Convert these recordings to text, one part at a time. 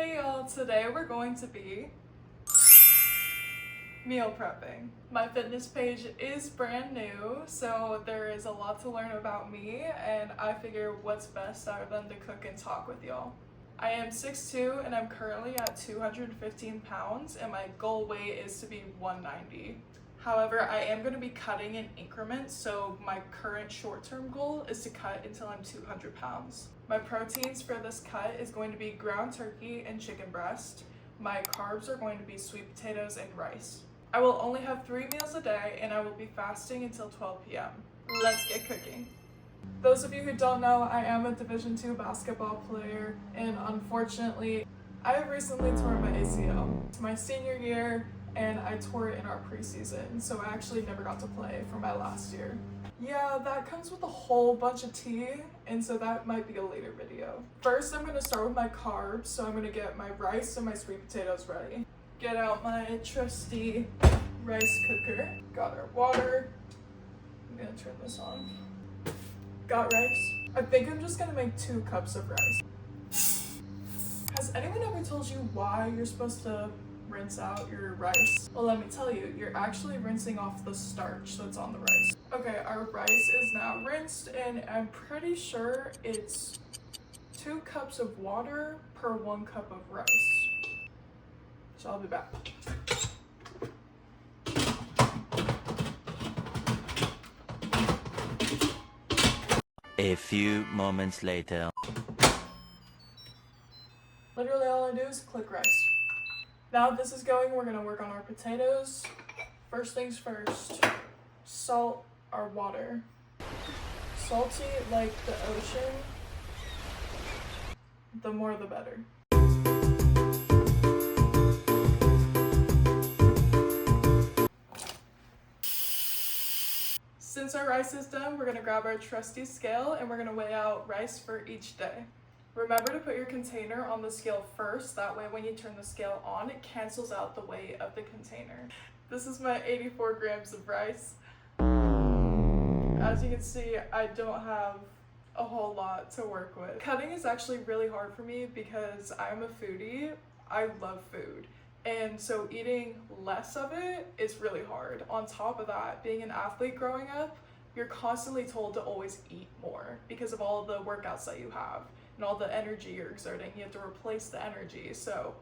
Hey y'all, today we're going to be meal prepping. My fitness page is brand new, so there is a lot to learn about me, and I figure what's best other than to cook and talk with y'all. I am 6'2" and I'm currently at 215 pounds, and my goal weight is to be 190. However, I am going to be cutting in increments, so my current short-term goal is to cut until I'm 200 pounds. My proteins for this cut is going to be ground turkey and chicken breast. My carbs are going to be sweet potatoes and rice. I will only have 3 meals a day, and I will be fasting until 12 p.m. Let's get cooking. Those of you who don't know, I am a Division II basketball player, and unfortunately, I have recently torn my ACL. It's my senior year, and I tore it in our preseason, so I actually never got to play for my last year. Yeah, that comes with a whole bunch of tea, and so that might be a later video. First, I'm going to start with my carbs, so I'm going to get my rice and my sweet potatoes ready. Get out my trusty rice cooker. Got our water. I'm going to turn this on. Got rice. I think I'm just going to make 2 cups of rice. Has anyone ever told you why you're supposed to rinse out your rice? Well, let me tell you, you're actually rinsing off the starch that's on the rice. Okay, our rice is now rinsed, and I'm pretty sure it's 2 cups of water per 1 cup of rice. So I'll be back. A few moments later. Literally all I do is click rice. Now this is going, we're gonna work on our potatoes. First things first, salt our water. Salty like the ocean, the more the better. Since our rice is done, we're gonna grab our trusty scale and we're gonna weigh out rice for each day. Remember to put your container on the scale first, that way when you turn the scale on, it cancels out the weight of the container. This is my 84 grams of rice. As you can see, I don't have a whole lot to work with. Cutting is actually really hard for me because I'm a foodie. I love food. And so eating less of it is really hard. On top of that, being an athlete growing up, you're constantly told to always eat more because of all the workouts that you have and all the energy you're exerting. You have to replace the energy. So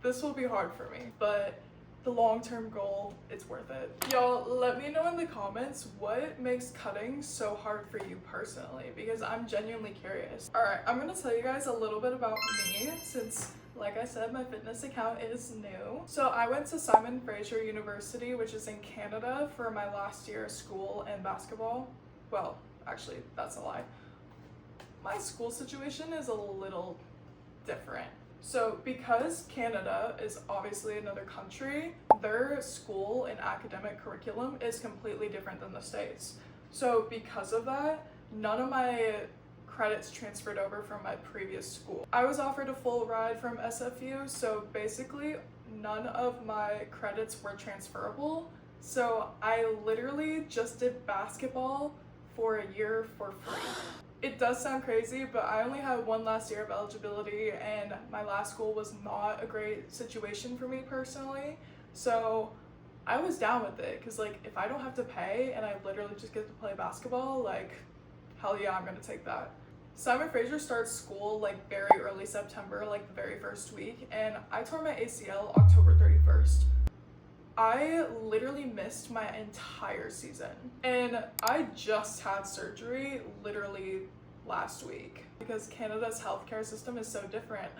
this will be hard for me, but the long-term goal, it's worth it. Y'all, let me know in the comments what makes cutting so hard for you personally, because I'm genuinely curious. All right, I'm gonna tell you guys a little bit about me since, like I said, my fitness account is new. So I went to Simon Fraser University, which is in Canada, for my last year of school and basketball. Well, actually, that's a lie. My school situation is a little different. So because Canada is obviously another country, their school and academic curriculum is completely different than the States. So because of that, none of my credits transferred over from my previous school. I was offered a full ride from SFU, so basically none of my credits were transferable. So I literally just did basketball for a year for free. It does sound crazy, but I only had 1 last year of eligibility, and my last school was not a great situation for me personally. So I was down with it, because like if I don't have to pay and I literally just get to play basketball, like hell yeah, I'm gonna take that. Simon Fraser starts school like very early September, like the very first week, and I tore my ACL October 31st. I literally missed my entire season, and I just had surgery literally last week because Canada's healthcare system is so different.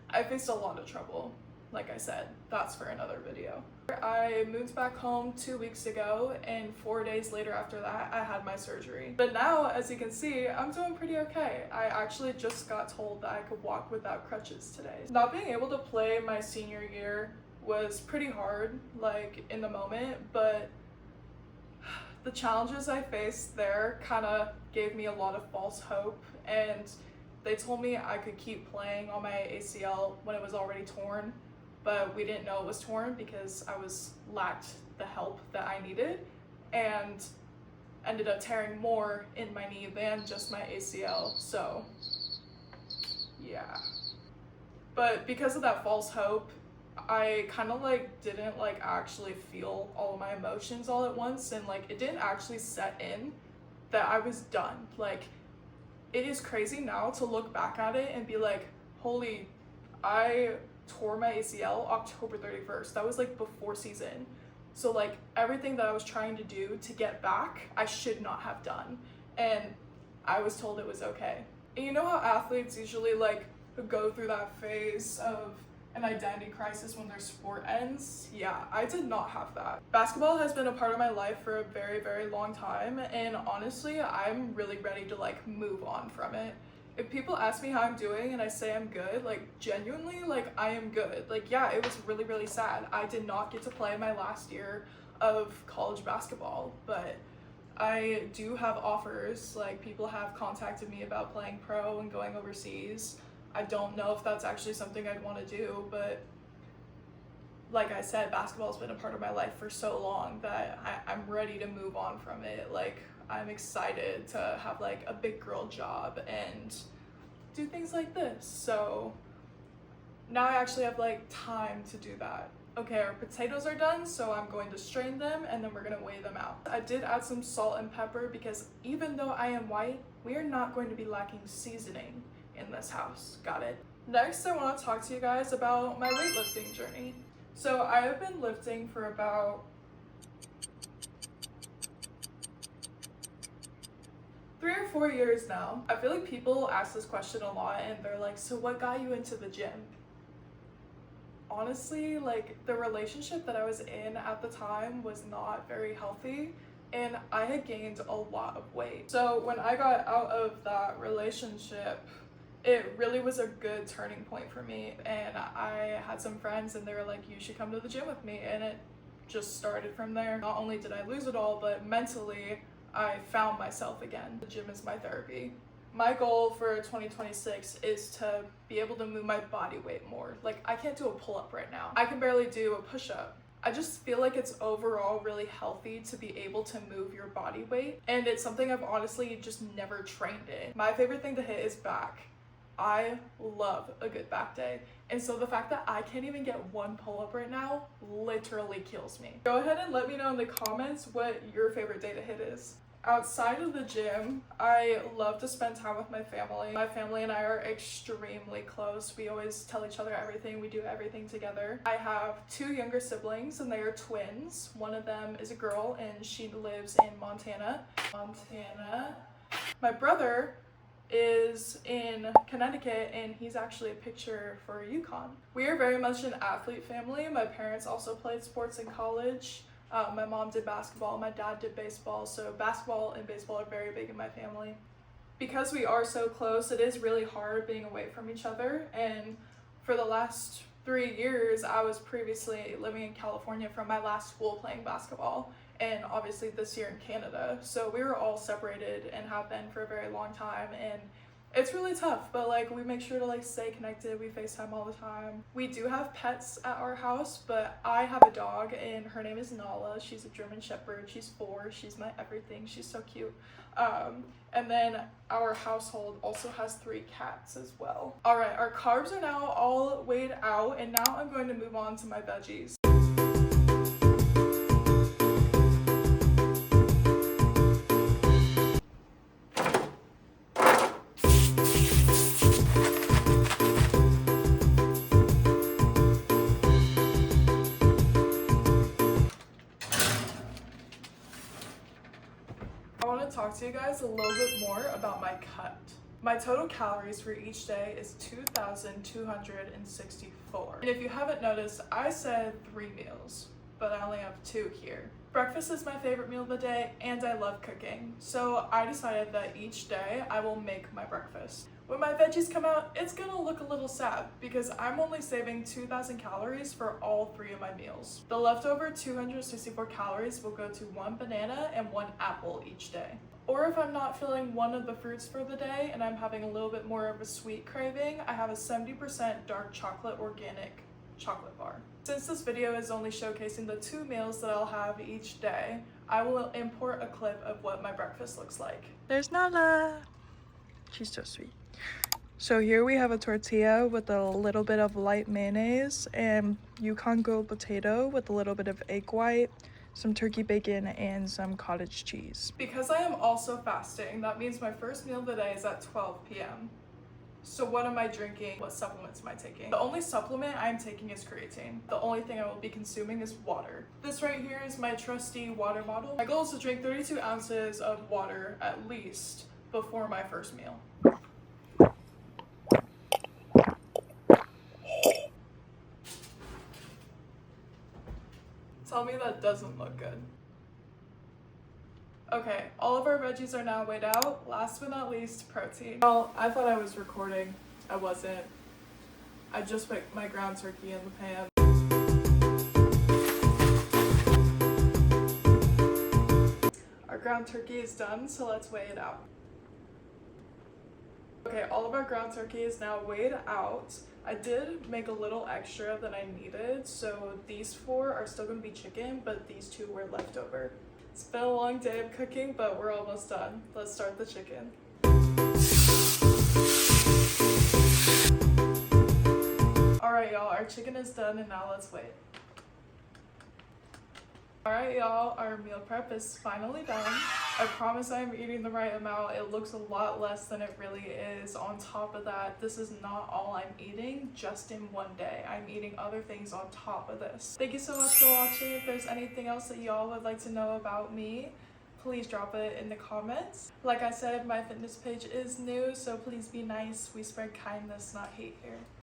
I faced a lot of trouble. Like I said, that's for another video. I moved back home 2 weeks ago, and 4 days later after that, I had my surgery. But now, as you can see, I'm doing pretty okay. I actually just got told that I could walk without crutches today. Not being able to play my senior year was pretty hard, like in the moment, but the challenges I faced there kind of gave me a lot of false hope, and they told me I could keep playing on my ACL when it was already torn, but we didn't know it was torn because I lacked the help that I needed, and ended up tearing more in my knee than just my ACL. So yeah. But because of that false hope, I kind of like didn't like actually feel all of my emotions all at once, and like it didn't actually set in that I was done. Like, it is crazy now to look back at it and be like, holy, I tore my ACL October 31st. That was like before season. So like everything that I was trying to do to get back, I should not have done. And I was told it was okay. And you know how athletes usually like go through that phase of an identity crisis when their sport ends? Yeah, I did not have that. Basketball has been a part of my life for a very, very long time, and honestly, I'm really ready to like move on from it. If people ask me how I'm doing and I say I'm good, like genuinely, like I am good. Like, yeah, it was really, really sad. I did not get to play my last year of college basketball, but I do have offers. Like, people have contacted me about playing pro and going overseas. I don't know if that's actually something I'd want to do, but like I said, basketball's been a part of my life for so long that I'm ready to move on from it. Like, I'm excited to have like a big girl job and do things like this. So now I actually have like time to do that. Okay, our potatoes are done, so I'm going to strain them and then we're gonna weigh them out. I did add some salt and pepper because even though I am white, we are not going to be lacking seasoning in this house. Got it? Next, I want to talk to you guys about my weightlifting journey. So I have been lifting for about 3 or 4 years now. I feel like people ask this question a lot and they're like, so what got you into the gym? Honestly, like the relationship that I was in at the time was not very healthy and I had gained a lot of weight. So when I got out of that relationship, it really was a good turning point for me, and I had some friends and they were like, you should come to the gym with me, and it just started from there. Not only did I lose it all, but mentally I found myself again. The gym is my therapy. My goal for 2026 is to be able to move my body weight more. Like, I can't do a pull-up right now. I can barely do a push-up. I just feel like it's overall really healthy to be able to move your body weight, and it's something I've honestly just never trained in. My favorite thing to hit is back. I love a good back day, and so the fact that I can't even get one pull-up right now literally kills me. Go ahead and let me know in the comments what your favorite day to hit is. Outside of the gym, I love to spend time with my family. My family and I are extremely close. We always tell each other everything. We do everything together. I have 2 younger siblings and they are twins. One of them is a girl and she lives in Montana. My brother is in Connecticut and he's actually a pitcher for UConn. We are very much an athlete family. My parents also played sports in college. My mom did basketball, my dad did baseball, so basketball and baseball are very big in my family. Because we are so close, it is really hard being away from each other, and for the last 3 years, I was previously living in California from my last school playing basketball, and obviously this year in Canada, so we were all separated and have been for a very long time, and it's really tough, but like we make sure to like stay connected. We FaceTime all the time. We do have pets at our house, but I have a dog and her name is Nala. She's a German Shepherd. She's 4. She's my everything. She's so cute. And then our household also has 3 cats as well. All right, our carbs are now all weighed out, and now I'm going to move on to my veggies. I want to talk to you guys a little bit more about my cut. My total calories for each day is 2,264. And if you haven't noticed, I said 3 meals, but I only have 2 here. Breakfast is my favorite meal of the day, and I love cooking. So I decided that each day I will make my breakfast. When my veggies come out, it's gonna look a little sad because I'm only saving 2,000 calories for all 3 of my meals. The leftover 264 calories will go to 1 banana and 1 apple each day. Or if I'm not feeling one of the fruits for the day and I'm having a little bit more of a sweet craving, I have a 70% dark chocolate organic chocolate bar. Since this video is only showcasing the 2 meals that I'll have each day, I will import a clip of what my breakfast looks like. There's Nala. She's so sweet. So here we have a tortilla with a little bit of light mayonnaise and Yukon Gold potato with a little bit of egg white, some turkey bacon, and some cottage cheese. Because I am also fasting, that means my first meal of the day is at 12 p.m. So what am I drinking? What supplements am I taking? The only supplement I'm taking is creatine. The only thing I will be consuming is water. This right here is my trusty water bottle. My goal is to drink 32 ounces of water at least before my first meal. Tell me that doesn't look good. Okay, all of our veggies are now weighed out. Last but not least, protein. Well, I thought I was recording. I wasn't. I just put my ground turkey in the pan. Our ground turkey is done, so let's weigh it out. Okay, all of our ground turkey is now weighed out. I did make a little extra than I needed, so these 4 are still gonna be chicken, but these 2 were left over. It's been a long day of cooking, but we're almost done. Let's start the chicken. Alright y'all, our chicken is done and now let's wait. Alright y'all, our meal prep is finally done. I promise I'm eating the right amount. It looks a lot less than it really is. On top of that, this is not all I'm eating just in one day. I'm eating other things on top of this. Thank you so much for watching. If there's anything else that y'all would like to know about me, please drop it in the comments. Like I said, my fitness page is new, so please be nice. We spread kindness, not hate here.